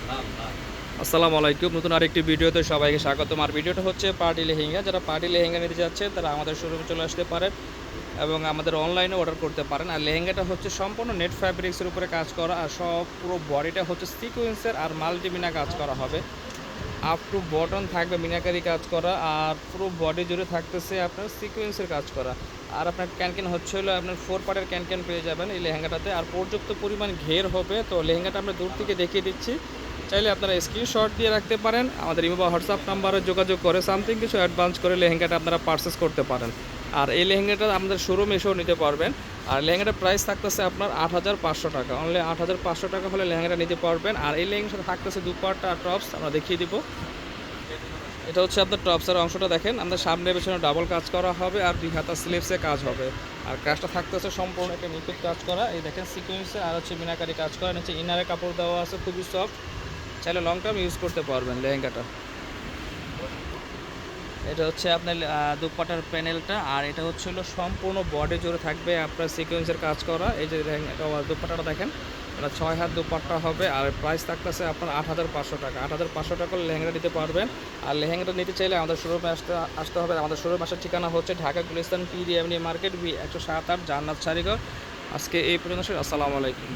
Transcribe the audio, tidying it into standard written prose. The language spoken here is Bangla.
আসসালামু আলাইকুম। নতুন আরেকটি ভিডিওতে সবাইকে স্বাগতম। আর ভিডিওটা হচ্ছে পার্টি লেহেঙ্গা। যারা পার্টি লেহেঙ্গা নিতে যাচ্ছেন তারা আমাদের শোরুমে চলে আসতে পারেন এবং আমাদের অনলাইনে অর্ডার করতে পারেন। আর লেহেঙ্গাটা হচ্ছে সম্পূর্ণ নেট ফ্যাব্রিক্সের উপরে কাজ করা, আর সব পুরো বডিটা হচ্ছে সিকোয়েন্সের আর মাল্টিমিনা কাজ করা হবে। আপ টু বটন থাকবে মিনাকারি কাজ করা, আর পুরো বডি জুড়ে থাকতেছে আপনার সিকোয়েন্সের কাজ করা। আর আপনার ক্যানক্যান হচ্ছে হলো আপনার 4 পার্টের ক্যানক্যান পেয়ে যাবেন এই লেহেঙ্গাটাতে। আর পর্যাপ্ত পরিমাণ ঘের হবে। তো লেহেঙ্গাটা আমরা দূর থেকে দেখিয়ে দিচ্ছি, চাইলে আপনারা স্ক্রিনশট দিয়ে রাখতে পারেন। আমাদের ইমো বা হোয়াটসঅ্যাপ নাম্বারে যোগাযোগ করে সামথিং কিছু অ্যাডভান্স করে লেহেঙ্গাটা আপনারা পারচেস করতে পারেন। আর এই লেহেঙ্গাটা আমাদের শোরুমে এসেও নিতে পারবেন। আর লেহেঙ্গাটার প্রাইস থাকতেছে আপনার ৮৫০০ টাকা। অনলি ৮৫০০ টাকা হলে লেহেঙ্গাটা নিতে পারবেন। আর এই লেহেঙ্গার সাথে থাকতেছে দুপাট্টা আর টপস, আমরা দেখিয়ে দিব। এটা হচ্ছে আপনার টপসের অংশটা দেখেন, আমাদের সামনে পেছনে ডাবল কাজ করা হবে আর 2 হাতা স্লিভসে কাজ হবে। আর কাজটা থাকতেছে সম্পূর্ণ একটা নিখুঁত কাজ করা, এই দেখেন সিকোয়েন্সে আর হচ্ছে মিনাকারি কাজ করা। নিচে ইনারে কাপড় দেওয়া আছে খুবই সফট, চাইলে লং টার্ম ইউজ করতে পারবেন লেহেঙ্গাটা। এটা হচ্ছে আপনার দুপাট্টার প্যানেলটা, আর এটা হচ্ছে হলো সম্পূর্ণ বডি জুড়ে থাকবে আপনার সিকোয়েন্সের কাজ করা। এই যে দুপাট্টাটা দেখেন, এটা 6 হাত দুপাট্টা হবে। আর প্রাইস থাকতেছে আপনার ৮৫০০ টাকা। ৮৫০০ টাকা লেহেঙ্গাটা নিতে পারবেন। আর লেহেঙ্গাটা নিতে চাইলে আমাদের শোরুমে আসতে হবে। আমাদের শোরুম আসার ঠিকানা হচ্ছে ঢাকা গুলিস্তান পি ডি এমনি মার্কেট, বি ১০৭-৮ জান্নাত শাড়িঘর। আজকে এই পর্যন্ত। আসসালামু আলাইকুম।